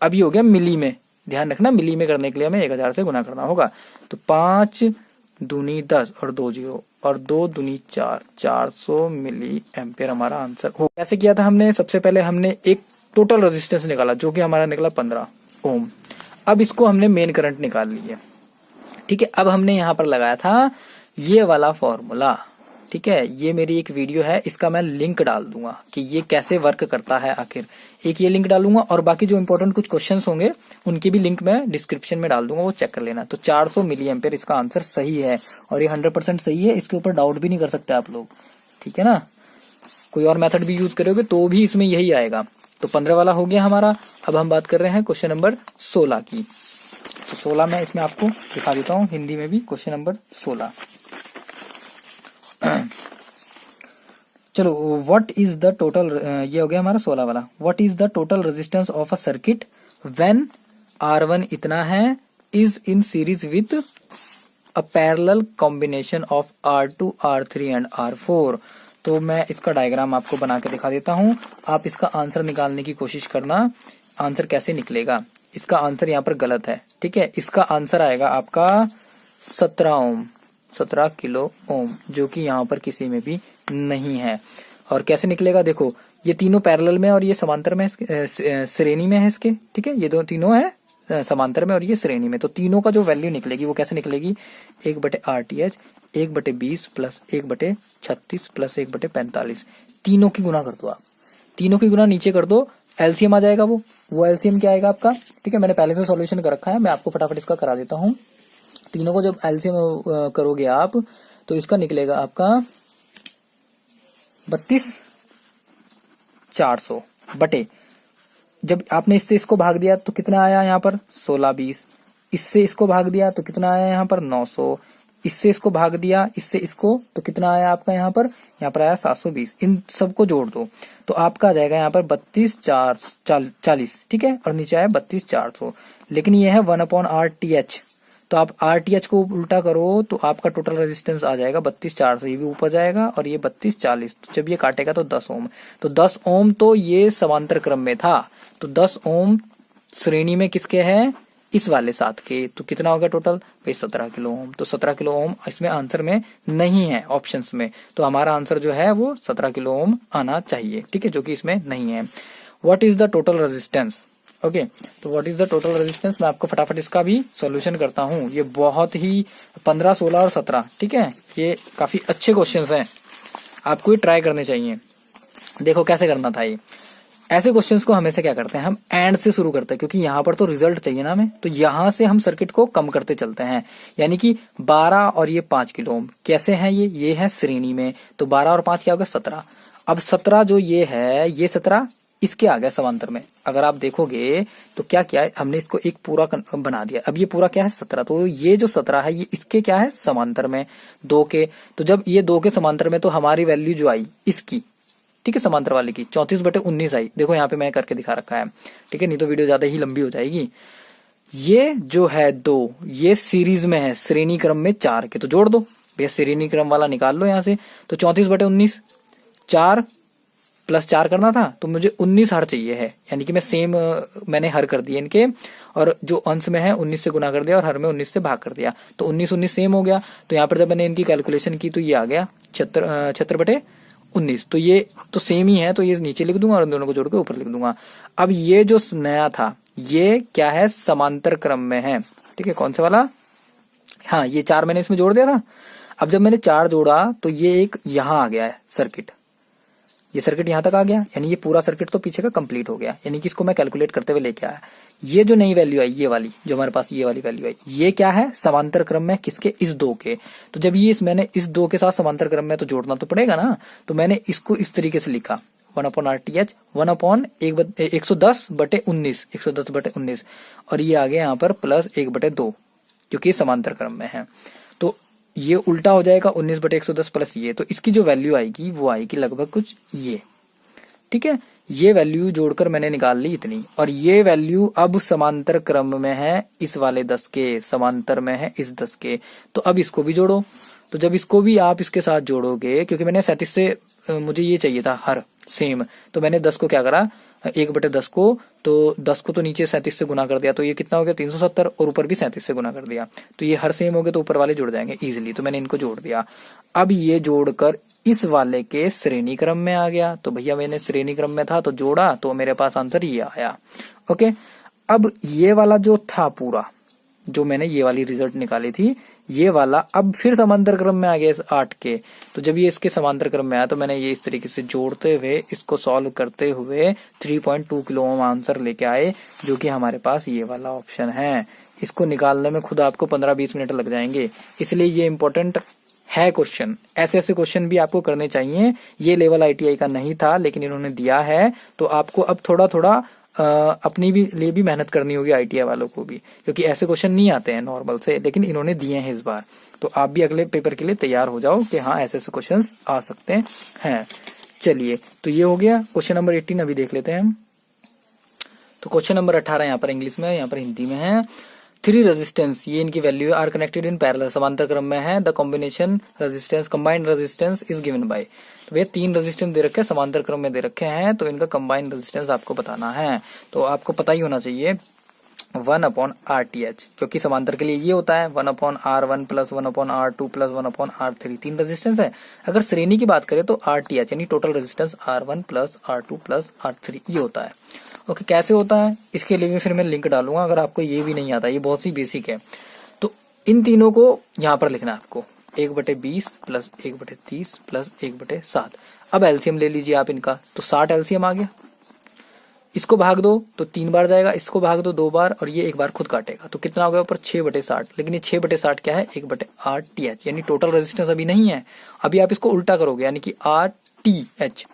अब ये हो गया मिली में। ध्यान रखना, मिली में करने के लिए हमें 1000 से गुना करना होगा। तो 5 दूनी 10 और 2 0 और 2 दूनी 4, 400 मिली एम्पियर हमारा आंसर हो। कैसे किया था हमने, सबसे पहले हमने एक टोटल रेजिस्टेंस निकाला जो कि हमारा निकला 15 ओम। अब इसको हमने मेन करंट निकाल ली है, ठीक है। अब हमने यहाँ पर लगाया था ये वाला फॉर्मूला, ठीक है। ये मेरी एक वीडियो है, इसका मैं लिंक डाल दूंगा कि ये कैसे वर्क करता है आखिर, एक ये लिंक डालूंगा, और बाकी जो इंपॉर्टेंट कुछ क्वेश्चंस होंगे उनकी भी लिंक मैं डिस्क्रिप्शन में डाल दूंगा, वो चेक कर लेना। तो 400 मिली एम्पियर इसका आंसर सही है, और ये 100% सही है, इसके ऊपर डाउट भी नहीं कर सकते आप लोग, ठीक है ना। कोई और मेथड भी यूज करोगे तो भी इसमें यही आएगा। तो 15 वाला हो गया हमारा। अब हम बात कर रहे हैं क्वेश्चन नंबर 16 की। तो 16 में इसमें आपको दिखा देता हूँ हिंदी में भी, क्वेश्चन नंबर 16। चलो, व्हाट इज द टोटल, ये हो गया हमारा 16 वाला। What is the total resistance of a circuit when R1 इतना है is in series with a parallel combination of R2, R3 and R4। तो मैं इसका डायग्राम आपको बना के दिखा देता हूँ, आप इसका आंसर निकालने की कोशिश करना, आंसर कैसे निकलेगा। इसका आंसर यहाँ पर गलत है, ठीक है। इसका आंसर आएगा आपका 17 ओम, 17 किलो ओम, जो कि यहाँ पर किसी में भी नहीं है। और कैसे निकलेगा, देखो ये तीनों पैरेलल में और ये समांतर में, श्रेणी में है इसके, ठीक है। ये दो तीनों है समांतर में और ये श्रेणी में, तो तीनों का जो वैल्यू निकलेगी वो कैसे निकलेगी, 1 बटे RTH 1 बटे 20 प्लस 1 बटे 36 प्लस 1 बटे 45, तीनों की गुना कर दो आप, तीनों की गुना नीचे कर दो, एलसीएम आ जाएगा वो एलसीएम क्या आएगा आपका, ठीक है। मैंने पहले से सॉल्यूशन कर रखा है, मैं आपको फटाफट इसका करा देता हूँ। तीनों को जब एलसीएम करोगे आप तो इसका निकलेगा आपका 32,400 बटे, जब आपने इससे इसको भाग दिया तो कितना आया यहाँ पर 1620, इससे इसको भाग दिया तो कितना आया यहाँ पर 900, इससे इसको भाग दिया इससे इसको तो कितना आया आपका यहाँ पर आया 720। इन सबको जोड़ दो तो आपका आ जाएगा यहाँ पर 32,440, ठीक है, और नीचे आया 32,400। लेकिन ये है 1/RTH, तो आप RTH को उल्टा करो तो आपका टोटल रेजिस्टेंस आ जाएगा 32,400, ये भी ऊपर जाएगा और ये 32,40। तो जब ये काटेगा तो 10 ओम, तो 10 ओम तो ये समांतर क्रम में था, तो 10 ओम श्रेणी में किसके हैं, इस वाले साथ के। तो कितना हो गया टोटल भाई 17 किलो ओम। तो 17 किलो ओम इसमें आंसर में नहीं है ऑप्शंस में, तो हमारा आंसर जो है वो 17 किलो ओम आना चाहिए, ठीक है, जो कि इसमें नहीं है। What is the total resistance, okay, तो what is the total resistance, मैं आपको फटाफट इसका भी सॉल्यूशन करता हूँ। ये बहुत ही 15, 16 और 17, ठीक है, ये काफी अच्छे क्वेश्चंस हैं, आपको ये ट्राई करने चाहिए। देखो कैसे करना था ये, ऐसे क्वेश्चंस को हमेशा क्या करते हैं हम एंड से शुरू करते हैं, क्योंकि यहाँ पर तो रिजल्ट चाहिए ना हमें, तो यहाँ से हम सर्किट को कम करते चलते हैं। यानी कि 12 और ये 5 किलो ओम कैसे हैं, ये है श्रेणी में, तो 12 और 5 क्या हो गया 17। अब 17 जो ये है, ये 17 इसके आ गया समांतर में। अगर आप देखोगे तो क्या क्या है, हमने इसको एक पूरा बना दिया। अब ये पूरा क्या है 17, तो ये जो 17 है ये इसके क्या है समांतर में 2 के। तो जब ये 2 के समांतर में, तो हमारी वैल्यू जो आई इसकी, ठीक है, समांतर वाले की 34/19 आई। देखो यहाँ पे मैं करके दिखा रखा है, ठीक है, नहीं तो वीडियो ज्यादा ही लंबी हो जाएगी। ये जो है 2, ये सीरीज में है, श्रेणी क्रम में 4 के, तो जोड़ दो भैया, श्रेणी क्रम वाला निकाल लो यहाँ से। तो 34/19, 4 + 4 करना था, तो मुझे 19 हर चाहिए है, यानी कि मैं सेम मैंने हर कर दिए इनके, और जो अंश में है 19 से गुना कर दिया और हर में 19 से भाग कर दिया, तो 19 सेम हो गया। तो यहाँ पर जब मैंने इनकी कैलकुलेशन की तो ये आ गया 76/19, तो ये तो सेम ही है, तो ये नीचे लिख दूंगा और इन दोनों को जोड़ के ऊपर लिख दूंगा। अब ये जो नया था ये क्या है, समांतर क्रम में है, ठीक है, कौन सा वाला, हाँ ये 4 मैंने इसमें जोड़ दिया था। अब जब मैंने 4 जोड़ा तो ये एक यहाँ आ गया है सर्किट, ये सर्किट यहाँ तक आ गया, यानी ये पूरा सर्किट तो पीछे का कंप्लीट हो गया, यानी कि इसको मैं कैलकुलेट करते हुए लेके आया। ये जो नई वैल्यू आई, ये वाली जो हमारे पास ये वाली वैल्यू आई, ये क्या है समांतर क्रम में किसके, इस 2 के। तो जब ये मैंने इस 2 के साथ समांतर क्रम में, तो जोड़ना तो पड़ेगा ना, तो मैंने इसको इस तरीके से लिखा 1/RTH 1/110/19 और ये आ गया यहाँ पर +1/2, क्योंकि समांतर क्रम में है। तो ये उल्टा हो जाएगा 19/110 प्लस ये, तो इसकी जो वैल्यू आएगी वो आएगी लगभग कुछ ये, ठीक है। ये वैल्यू जोड़कर मैंने निकाल ली इतनी, और ये वैल्यू अब समांतर क्रम में है इस वाले 10 के, समांतर में है इस 10 के। तो अब इसको भी जोड़ो, तो जब इसको भी आप इसके साथ जोड़ोगे, क्योंकि मैंने 37 से मुझे ये चाहिए था हर सेम, तो मैंने 10 को क्या करा 1/10 को, तो 10 को तो नीचे 37 से गुना कर दिया, तो ये कितना हो गया 370, और ऊपर भी 37 से गुना कर दिया, तो ये हर सेम हो गए, तो ऊपर वाले जुड़ जाएंगे इजीली, तो मैंने इनको जोड़ दिया। अब ये जोड़कर इस वाले के श्रेणी क्रम में आ गया, तो भैया मैंने श्रेणी क्रम में था तो जोड़ा, तो मेरे पास आंसर ये आया, ओके। अब ये वाला जो था पूरा, जो मैंने ये वाली रिजल्ट निकाली थी, ये वाला अब फिर समांतर क्रम में आ गया इस 8 के। तो जब ये इसके समांतर क्रम में आया, तो मैंने ये इस तरीके से जोड़ते हुए इसको सॉल्व करते हुए 3.2 किलो ओम आंसर लेके आए, जो कि हमारे पास ये वाला ऑप्शन है। इसको निकालने में खुद आपको 15-20 मिनट लग जाएंगे, इसलिए ये इंपॉर्टेंट है क्वेश्चन। ऐसे ऐसे क्वेश्चन भी आपको करने चाहिए। ये लेवल ITI का नहीं था, लेकिन इन्होंने दिया है, तो आपको अब थोड़ा थोड़ा अपनी भी लिए भी मेहनत करनी होगी ITI वालों को भी, क्योंकि ऐसे क्वेश्चन नहीं आते हैं नॉर्मल से, लेकिन इन्होंने दिए हैं इस बार। तो आप भी अगले पेपर के लिए तैयार हो जाओ कि हाँ ऐसे ऐसे क्वेश्चंस आ सकते हैं। चलिए, तो ये हो गया क्वेश्चन नंबर 18। अभी देख लेते हैं। तो क्वेश्चन नंबर 18 यहाँ पर इंग्लिश में, यहाँ पर हिंदी में है। 3 रेजिस्टेंस, ये इनकी value are connected in parallel, समांतर क्रम में है। The combination resistance combined resistance is given by, तो भैया 3 रेजिस्टेंस दे रखे हैं, समांतर क्रम में दे रखे हैं, तो इनका कंबाइंड रेजिस्टेंस आपको बताना है। तो आपको पता ही होना चाहिए 1/RTH, क्योंकि समांतर के लिए ये होता है 1/R1 + 1/R2 + 1/R3, 3 रेजिस्टेंस है। अगर श्रेणी की बात करें तो RTH यानी total resistance R1 + R2 + R3 ये होता है। ओके, कैसे होता है इसके लिए भी फिर मैं लिंक डालूंगा, अगर आपको ये भी नहीं आता, ये बहुत ही बेसिक है। तो इन तीनों को यहाँ पर लिखना है आपको, 1/20 + 1/30 + 1/7। अब एलसीएम ले लीजिए आप इनका, तो 60 एलसीएम आ गया। इसको भाग दो तो 3 बार जाएगा, इसको भाग दो 2 बार और ये 1 बार खुद काटेगा, तो कितना हो गया ऊपर 6/60। लेकिन ये 6/60 क्या है 1/8 TH, यानी टोटल रेजिस्टेंस अभी नहीं है। अभी आप इसको उल्टा करोगे यानी कि RTH,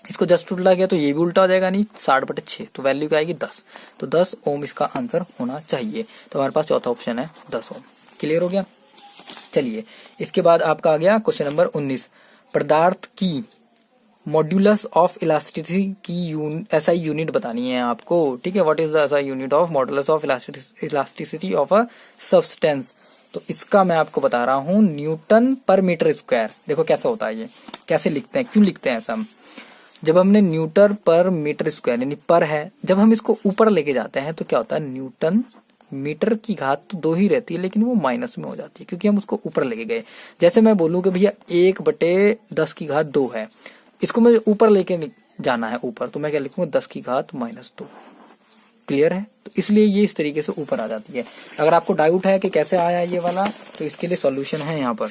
इसको जस्ट उल्टा किया तो ये भी उल्टा हो जाएगा, नहीं 60/6, तो वैल्यू क्या आएगी 10। तो 10 ओम इसका आंसर होना चाहिए। तो हमारे पास चौथा ऑप्शन है 10 ओम। क्लियर हो गया। चलिए इसके बाद आपका आ गया क्वेश्चन नंबर 19। पदार्थ की मॉड्यूलस ऑफ इलास्टिसिटी की एसआई यूनिट बतानी है आपको। ठीक है, what is the SI unit of modulus of elasticity of a substance. तो इसका मैं आपको बता रहा हूं न्यूटन पर मीटर स्क्वायर। देखो कैसा होता है, ये कैसे लिखते हैं, क्यों लिखते हैं ऐसा। जब हमने न्यूटन पर मीटर स्क्वायर यानी पर है, जब हम इसको ऊपर लेके जाते हैं तो क्या होता है, न्यूटन मीटर की घात तो 2 ही रहती है लेकिन वो माइनस में हो जाती है क्योंकि हम उसको ऊपर लेके गए। जैसे मैं बोलूं कि भैया 1/10 की घात 2 है, इसको मुझे ऊपर लेके जाना है ऊपर, तो मैं क्या लिखूंगा 10 की घात -2। क्लियर है, तो इसलिए ये इस तरीके से ऊपर आ जाती है। अगर आपको डाउट है कि कैसे आया ये वाला, तो इसके लिए सॉल्यूशन है यहाँ पर।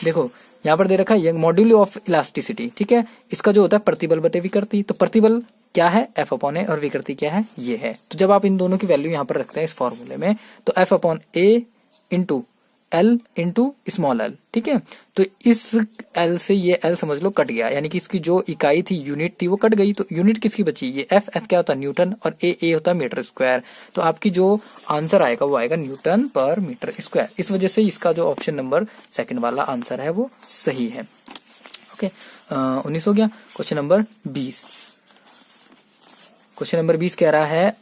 देखो यहाँ पर दे रखा है मॉड्यूल ऑफ इलास्टिसिटी। ठीक है, इसका जो होता है प्रतिबल बटे विकृति। तो प्रतिबल क्या है F/A और विकृति क्या है, ये है। तो जब आप इन दोनों की वैल्यू यहाँ पर रखते हैं इस फॉर्मूले में, तो F/A into L into small l। ठीक है, तो इस L से ये L समझ लो कट गया, यानी कि इसकी जो इकाई थी, यूनिट थी, वो कट गई। तो यूनिट किसकी बची, ये F क्या होता है न्यूटन, और A होता है मीटर स्क्वायर। तो आपकी जो आंसर आएगा वो आएगा न्यूटन पर मीटर स्क्वायर। इस वजह से इसका जो ऑप्शन नंबर 2 वाला आंसर है वो सही है। ओके, 19 हो गया। Question number 20। क्वेश्चन नंबर 20 कह रहा है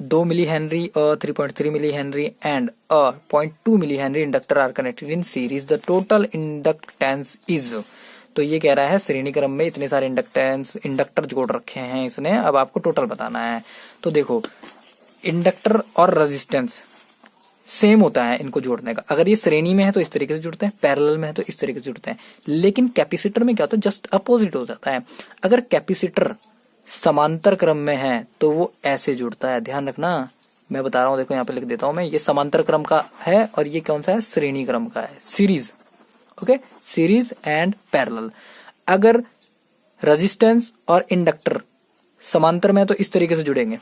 2 milli henry, 3.3 milli henry and 0.2 milli henry inductor are connected in series, the total inductance is. तो ये कह रहा है श्रेणी क्रम में इतने सारे इंडक्टर जोड़ रखे हैं इसने, अब आपको टोटल बताना है। तो देखो इंडक्टर और रेजिस्टेंस सेम होता है इनको जोड़ने का। अगर ये श्रेणी में है तो इस तरीके से जुड़ते हैं, पैरेलल में है तो इस तरीके से जुड़ते हैं। लेकिन कैपेसिटर में क्या होता है, जस्ट अपोजिट हो जाता है। अगर कैपेसिटर समांतर क्रम में है तो वो ऐसे जुड़ता है, ध्यान रखना, मैं बता रहा हूं। देखो यहाँ पे लिख देता हूं मैं, ये समांतर क्रम का है और ये कौन सा है, श्रेणी क्रम का है, series. Okay, series and parallel. अगर रेजिस्टेंस और इंडक्टर समांतर में है तो इस तरीके से जुड़ेंगे,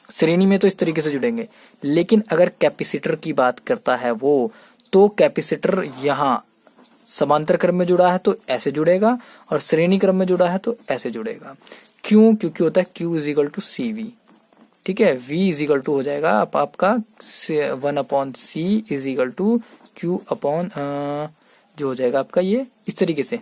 श्रेणी में तो इस तरीके से जुड़ेंगे। लेकिन अगर कैपेसिटर की बात करता है वो, तो कैपेसिटर यहाँ समांतर क्रम में जुड़ा है तो ऐसे जुड़ेगा और श्रेणी क्रम में जुड़ा है तो ऐसे जुड़ेगा। क्यों, क्योंकि होता है Q = CV। ठीक है, V = हो जाएगा आपका 1/C = Q अपॉन जो हो जाएगा आपका ये इस तरीके से।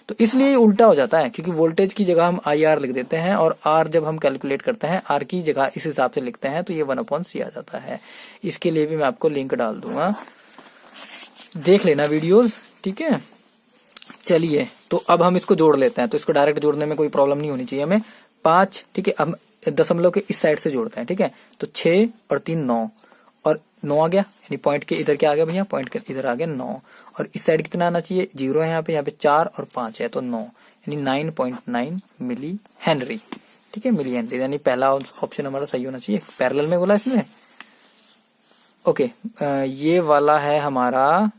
तो इसलिए उल्टा हो जाता है क्योंकि वोल्टेज की जगह हम IR लिख देते हैं और R जब हम कैलकुलेट करते हैं R की जगह इस हिसाब से लिखते हैं तो ये 1/C आ जाता है। इसके लिए भी मैं आपको लिंक डाल दूंगा, देख लेना वीडियोस। ठीक है, चलिए तो अब हम इसको जोड़ लेते हैं। तो इसको डायरेक्ट जोड़ने में कोई प्रॉब्लम नहीं होनी चाहिए हमें। 5, ठीक है, अब दशमलव के इस साइड से जोड़ते हैं। ठीक है, तो 6 और 3 9 और 9 आ गया, यानी पॉइंट के इधर क्या आ गया भैया, पॉइंट के इधर आ गया 9। और इस साइड कितना आना चाहिए, 0 है यहाँ पे 4 और 5 है तो 9, यानी 9.9 मिली हेनरी। ठीक है, मिली हेनरी, यानी पहला ऑप्शन हमारा सही होना चाहिए। पैरेलल में बोला इसने। ओके, ये वाला है हमारा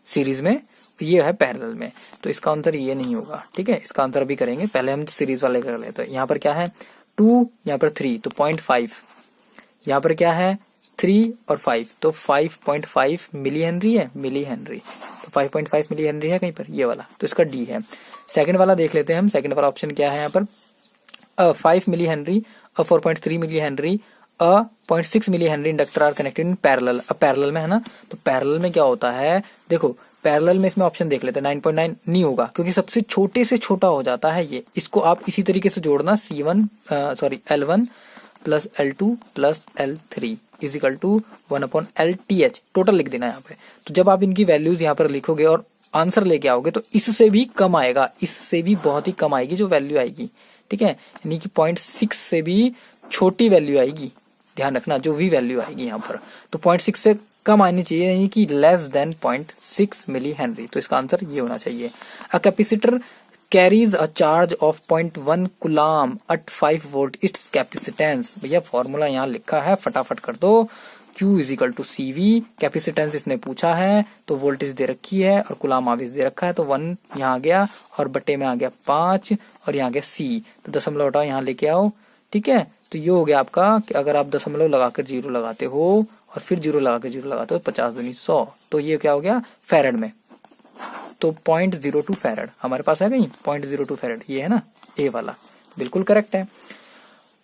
सीरीज में, ये है पैरेलल में, तो इसका आंसर ये नहीं होगा। ठीक है, इसका आंसर भी करेंगे, पहले हम सीरीज वाले कर लेते हैं। यहाँ पर क्या है 2, यहाँ पर 3 तो 0.5, यहाँ पर क्या है 3 और 5 तो 5.5 मिली हेनरी है, मिली हेनरी। तो 5.5 मिली हेनरी है कहीं पर, ये वाला, तो इसका डी है। सेकंड वाला देख लेते हैं हम। सेकंड वाला ऑप्शन क्या है यहाँ पर 5 milli henry, 4.3 milli henry, 0.6 milli henry inductor are connected in parallel. अब पैरेलल में है ना, तो पैरेलल में क्या होता है, देखो पैरेलल में इसमें ऑप्शन देख लेते हैं। 9.9 नहीं होगा क्योंकि सबसे छोटे से छोटा हो जाता है ये। इसको आप इसी तरीके से जोड़ना, L1 plus L2 plus L3 = 1/LTH total लिख देना यहाँ पे। तो जब आप इनकी वैल्यूज यहाँ पर लिखोगे और आंसर लेके आओगे तो इससे भी कम आएगा, इससे भी बहुत ही कम आएगी जो वैल्यू आएगी। ठीक है, यानी कि 0.6 से भी छोटी वैल्यू आएगी, ध्यान रखना, जो भी वैल्यू आएगी यहाँ पर। तो 0.6 से कम आनी चाहिए, यानी कि लेस देन 0.6 मिली हेनरी। तो इसका आंसर ये होना चाहिए। A capacitor carries a charge of 0.1 coulomb at 5 volt its capacitance. भैया फॉर्मूला यहाँ लिखा है, फटाफट कर दो। Q = CV, कैपेसिटेंस इसने पूछा है तो वोल्टेज दे रखी है और कूलम आवेश दे रखा है, तो 1 यहाँ आ गया और बट्टे में आ गया 5 और यहाँ आ गया C। तो दशमलव हटाओ, यहाँ लेके आओ ठीक है। तो ये हो गया आपका कि अगर आप दशमलव लगाकर 0 लगाते हो और फिर 0 लगाकर 0 लगाते हो 50 दूनी 100, तो ये क्या हो गया फैरड में। तो 0.02 फैरड हमारे पास है कहीं 0.02 फैरड, ये है ना ए वाला, बिल्कुल करेक्ट है।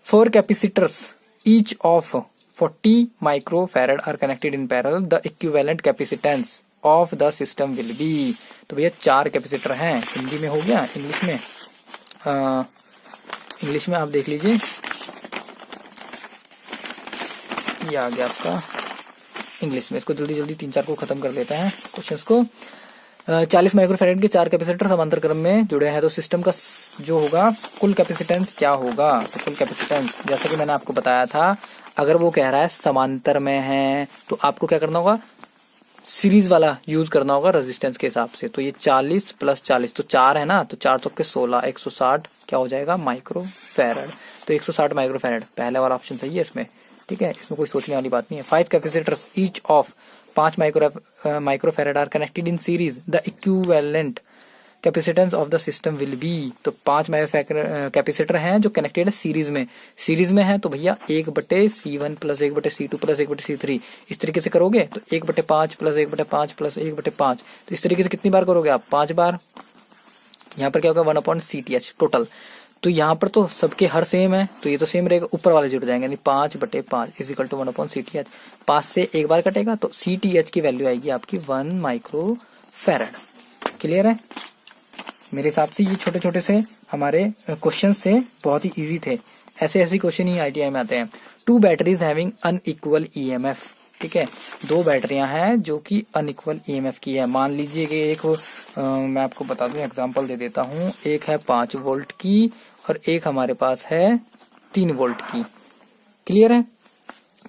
4 capacitors each of 40 micro farad are connected in parallel, the equivalent capacitance of the system will be. तो भैया 4 कैपेसिटर हैं, हिंदी में हो गया, इंग्लिश में आप देख लीजिए, ये आ गया आपका इंग्लिश में। इसको जल्दी जल्दी 3-4 को खत्म कर लेते हैं क्वेश्चंस को। 40 माइक्रोफैरेड के 4 कैपेसिटर समांतर क्रम में जुड़े हैं, तो सिस्टम का जो होगा कुल कैपेसिटेंस क्या होगा। तो कुल कैपेसिटेंस जैसा कि मैंने आपको बताया था, अगर वो कह रहा है समांतर में है तो आपको क्या करना होगा, सीरीज वाला यूज करना होगा रेजिस्टेंस के हिसाब से। तो ये 40 + 40 तो 4 है ना, तो 4 चौके 16, 160 क्या हो जाएगा माइक्रोफैरड। तो 160 माइक्रोफैरड पहले वाला ऑप्शन सही है इसमें, ठीक है, इसमें कोई सोचने वाली बात नहीं है। 5 capacitors each of 5 microfarad are connected in series, the equivalent capacitance of the system will be. तो 5 कैपेसिटर हैं जो कनेक्टेड है सीरीज में है, तो भैया 1/C1 + 1/C2 + 1/C3 इस तरीके से करोगे तो 1/5 + 1/5 + 1/5, तो इस तरीके से कितनी बार करोगे आप 5 बार। यहाँ पर क्या होगा 1/CTH टोटल। तो यहाँ पर तो सबके हर सेम है, तो ये तो सेम रहेगा, ऊपर वाले जुड़ जाएंगे, यानी 5/5 = 1/CTH। 5 से एक बार कटेगा तो CTH की वैल्यू आएगी आपकी 1 माइक्रोफैरड। क्लियर है। मेरे हिसाब से ये छोटे छोटे से हमारे क्वेश्चन से बहुत ही इजी थे, ऐसे क्वेश्चन ही ITI में आते हैं। 2 बैटरीज हैविंग अनइक्वल EMF, ठीक है, 2 बैटरियां हैं जो कि अनइक्वल EMF की है। मान लीजिए कि एक मैं आपको बता दूं, एग्जांपल दे देता हूं, एक है 5 वोल्ट की और एक हमारे पास है 3 वोल्ट की। क्लियर है,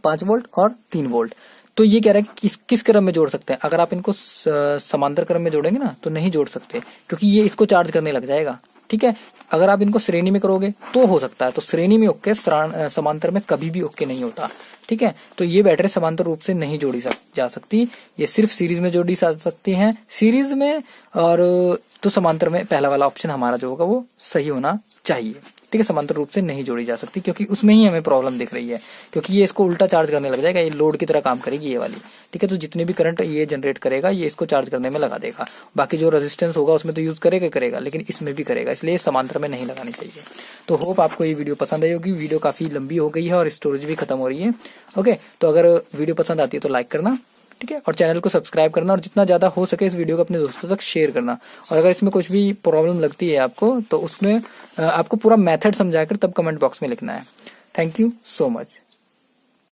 5 वोल्ट और 3 वोल्ट। तो ये कह रहा है कि किस क्रम में जोड़ सकते हैं। अगर आप इनको समांतर क्रम में जोड़ेंगे ना तो नहीं जोड़ सकते, क्योंकि ये इसको चार्ज करने लग जाएगा, ठीक है। अगर आप इनको श्रेणी में करोगे तो हो सकता है, तो श्रेणी में ओके, समांतर में कभी भी ओके नहीं होता, ठीक है। तो ये बैटरी समांतर रूप से नहीं जोड़ी जा सकती, ये सिर्फ सीरीज में जोड़ी जा सकती हैं, सीरीज में। और तो समांतर में पहला वाला ऑप्शन हमारा जो होगा वो सही होना चाहिए, ठीक है। समांतर रूप से नहीं जोड़ी जा सकती, क्योंकि उसमें ही हमें प्रॉब्लम दिख रही है, क्योंकि ये इसको उल्टा चार्ज करने लग जाएगा, ये लोड की तरह काम करेगी ये वाली, ठीक है। तो जितने भी करंट ये जनरेट करेगा ये इसको चार्ज करने में लगा देगा, बाकी जो रेजिस्टेंस होगा उसमें तो यूज करेगा, लेकिन इसमें भी करेगा, इसलिए समांतर में नहीं लगानी चाहिए। तो होप आपको ये वीडियो पसंद आई होगी। वीडियो काफी लंबी हो गई है और स्टोरेज भी खत्म हो रही है, ओके। तो अगर वीडियो पसंद आती है तो लाइक करना, ठीक है, और चैनल को सब्सक्राइब करना, और जितना ज्यादा हो सके इस वीडियो को अपने दोस्तों तक शेयर करना। और अगर इसमें कुछ भी प्रॉब्लम लगती है आपको, तो उसमें आपको पूरा मेथड समझाकर तब कमेंट बॉक्स में लिखना है। Thank you so much.